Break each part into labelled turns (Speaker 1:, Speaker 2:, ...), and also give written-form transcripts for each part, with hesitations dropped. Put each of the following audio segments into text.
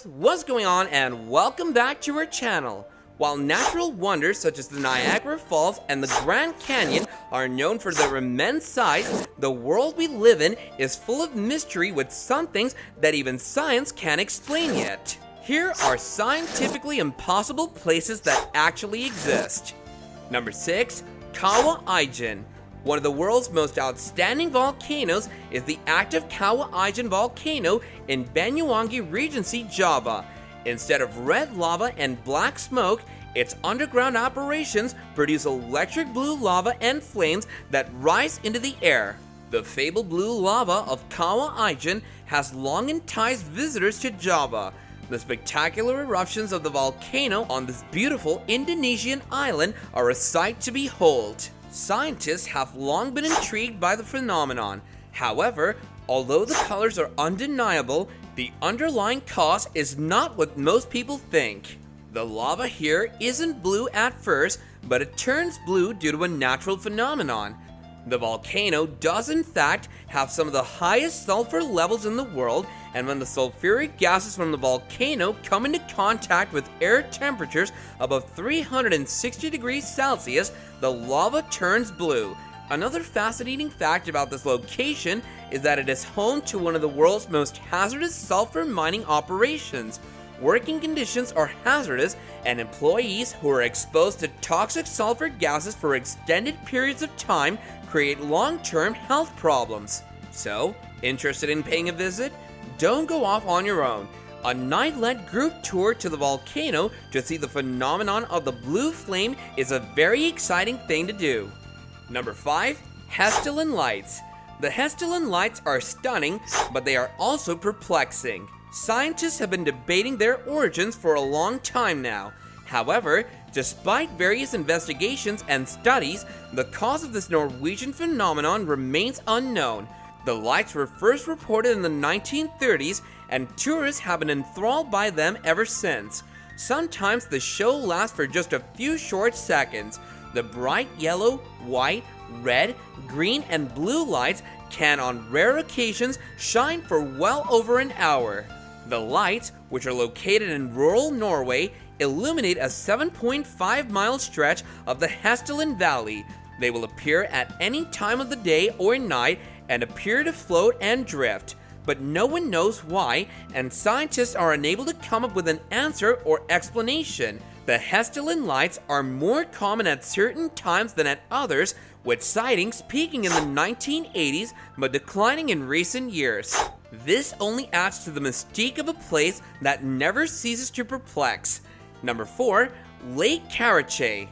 Speaker 1: guys, what's going on and welcome back to our channel. While natural wonders such as the Niagara Falls and the Grand Canyon are known for their immense size, the world we live in is full of mystery with some things that even science can't explain yet. Here are scientifically impossible places that actually exist. Number 6. KAWAH. One of the world's most outstanding volcanoes is the active KAWAH volcano in Banyuwangi Regency, Java. Instead of red lava and black smoke, its underground operations produce electric blue lava and flames that rise into the air. The fabled blue lava of KAWAH has long enticed visitors to Java. The spectacular eruptions of the volcano on this beautiful Indonesian island are a sight to behold. Scientists have long been intrigued by the phenomenon. However, although the colors are undeniable, the underlying cause is not what most people think. The lava here isn't blue at first, but it turns blue due to a natural phenomenon. The volcano does in fact have some of the highest sulfur levels in the world, and when the sulfuric gases from the volcano come into contact with air temperatures above 360 degrees Celsius, the lava turns blue. Another fascinating fact about this location is that it is home to one of the world's most hazardous sulfur mining operations. Working conditions are hazardous, and employees who are exposed to toxic sulfur gases for extended periods of time create long-term health problems. So, interested in paying a visit? Don't go off on your own. A night-led group tour to the volcano to see the phenomenon of the blue flame is a very exciting thing to do. Number 5. HESSDALEN lights. The HESSDALEN lights are stunning, but they are also perplexing. Scientists have been debating their origins for a long time now. However, despite various investigations and studies, the cause of this Norwegian phenomenon remains unknown. The lights were first reported in the 1930s, and tourists have been enthralled by them ever since. Sometimes the show lasts for just a few short seconds. The bright yellow, white, red, green, and blue lights can on rare occasions shine for well over an hour. The lights, which are located in rural Norway, illuminate a 7.5-mile stretch of the HESSDALEN Valley. They will appear at any time of the day or night and appear to float and drift, but no one knows why, and scientists are unable to come up with an answer or explanation. The HESSDALEN lights are more common at certain times than at others, with sightings peaking in the 1980s but declining in recent years. This only adds to the mystique of a place that never ceases to perplex. Number 4. Lake KARACHAY.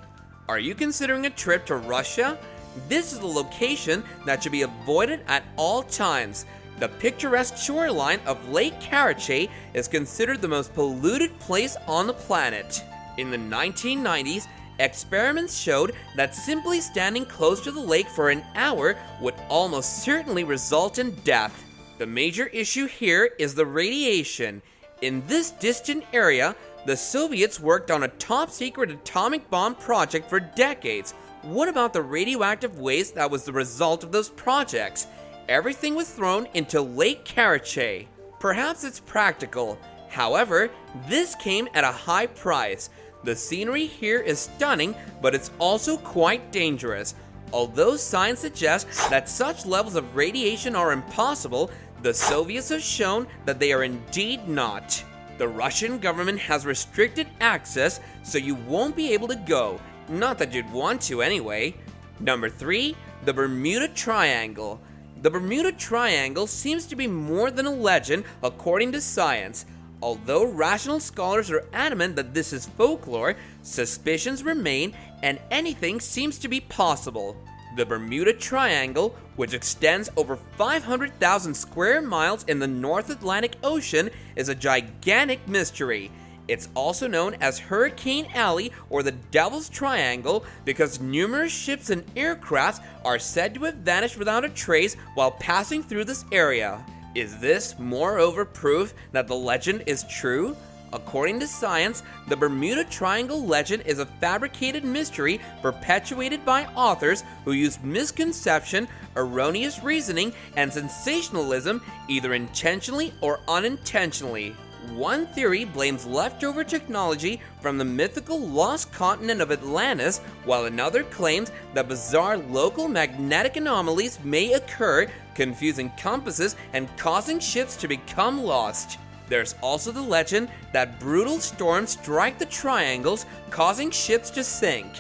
Speaker 1: Are you considering a trip to Russia? This is the location that should be avoided at all times. The picturesque shoreline of Lake KARACHAY is considered the most polluted place on the planet. In the 1990s, experiments showed that simply standing close to the lake for an hour would almost certainly result in death. The major issue here is the radiation. In this distant area, the Soviets worked on a top-secret atomic bomb project for decades. What about the radioactive waste that was the result of those projects? Everything was thrown into Lake KARACHAY. Perhaps it's practical. However, this came at a high price. The scenery here is stunning, but it's also quite dangerous. Although science suggests that such levels of radiation are impossible, the Soviets have shown that they are indeed not. The Russian government has restricted access, so you won't be able to go. Not that you'd want to anyway. Number 3. The Bermuda Triangle. The Bermuda Triangle seems to be more than a legend according to science. Although rational scholars are adamant that this is folklore, suspicions remain and anything seems to be possible. The Bermuda Triangle, which extends over 500,000 square miles in the North Atlantic Ocean, is a gigantic mystery. It's also known as Hurricane Alley or the Devil's Triangle because numerous ships and aircrafts are said to have vanished without a trace while passing through this area. Is this, moreover, proof that the legend is true? According to science, the Bermuda Triangle legend is a fabricated mystery perpetuated by authors who use misconception, erroneous reasoning, and sensationalism either intentionally or unintentionally. One theory blames leftover technology from the mythical lost continent of Atlantis, while another claims that bizarre local magnetic anomalies may occur, confusing compasses and causing ships to become lost. There's also the legend that brutal storms strike the triangles, causing ships to sink.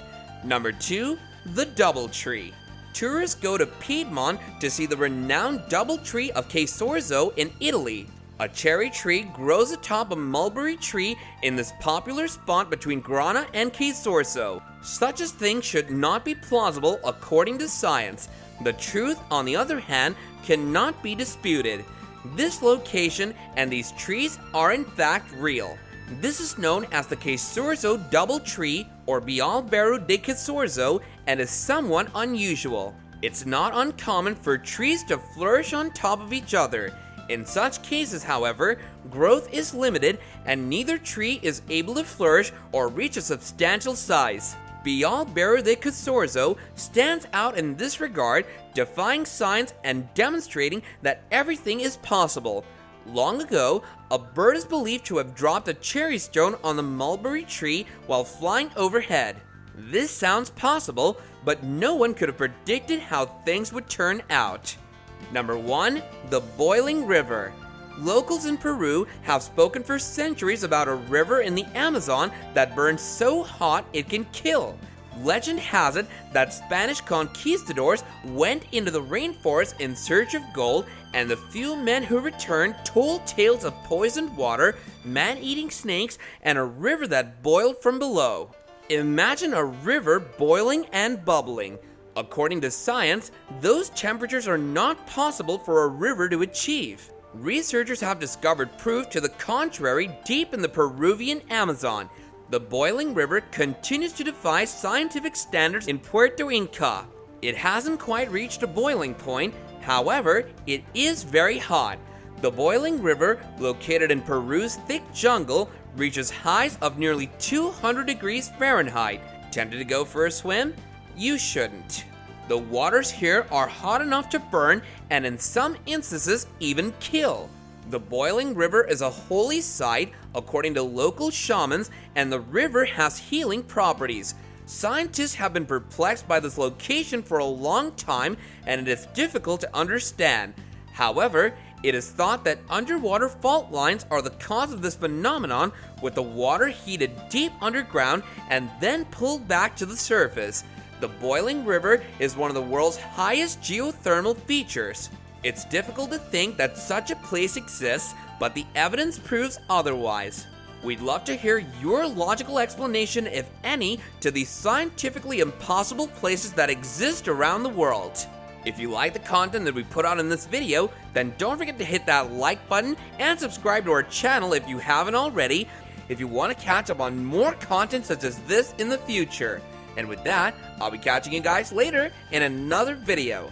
Speaker 1: Number 2. The Doubletree. Tourists go to Piedmont to see the renowned Doubletree of Casorzo in Italy. A cherry tree grows atop a mulberry tree in this popular spot between Grana and Casorzo. Such a thing should not be plausible according to science. The truth, on the other hand, cannot be disputed. This location and these trees are in fact real. This is known as the Casorzo Doubletree or Bialbero de Casorzo and is somewhat unusual. It's not uncommon for trees to flourish on top of each other. In such cases, however, growth is limited and neither tree is able to flourish or reach a substantial size. Bialbero de Casorzo stands out in this regard, defying science and demonstrating that everything is possible. Long ago, a bird is believed to have dropped a cherry stone on the mulberry tree while flying overhead. This sounds possible, but no one could have predicted how things would turn out. Number 1. The Boiling River. Locals in Peru have spoken for centuries about a river in the Amazon that burns so hot it can kill. Legend has it that Spanish conquistadors went into the rainforest in search of gold, and the few men who returned told tales of poisoned water, man-eating snakes, and a river that boiled from below. Imagine a river boiling and bubbling. According to science, those temperatures are not possible for a river to achieve. Researchers have discovered proof to the contrary deep in the Peruvian Amazon. The boiling river continues to defy scientific standards in Puerto Inca. It hasn't quite reached a boiling point, however, it is very hot. The boiling river, located in Peru's thick jungle, reaches highs of nearly 200 degrees Fahrenheit. Tempted to go for a swim? You shouldn't. The waters here are hot enough to burn and in some instances even kill. The boiling river is a holy site according to local shamans, and the river has healing properties. Scientists have been perplexed by this location for a long time, and it is difficult to understand. However, it is thought that underwater fault lines are the cause of this phenomenon, with the water heated deep underground and then pulled back to the surface. The boiling river is one of the world's highest geothermal features. It's difficult to think that such a place exists, but the evidence proves otherwise. We'd love to hear your logical explanation, if any, to these scientifically impossible places that exist around the world. If you like the content that we put out in this video, then don't forget to hit that like button and subscribe to our channel if you haven't already, if you want to catch up on more content such as this in the future. And with that, I'll be catching you guys later in another video.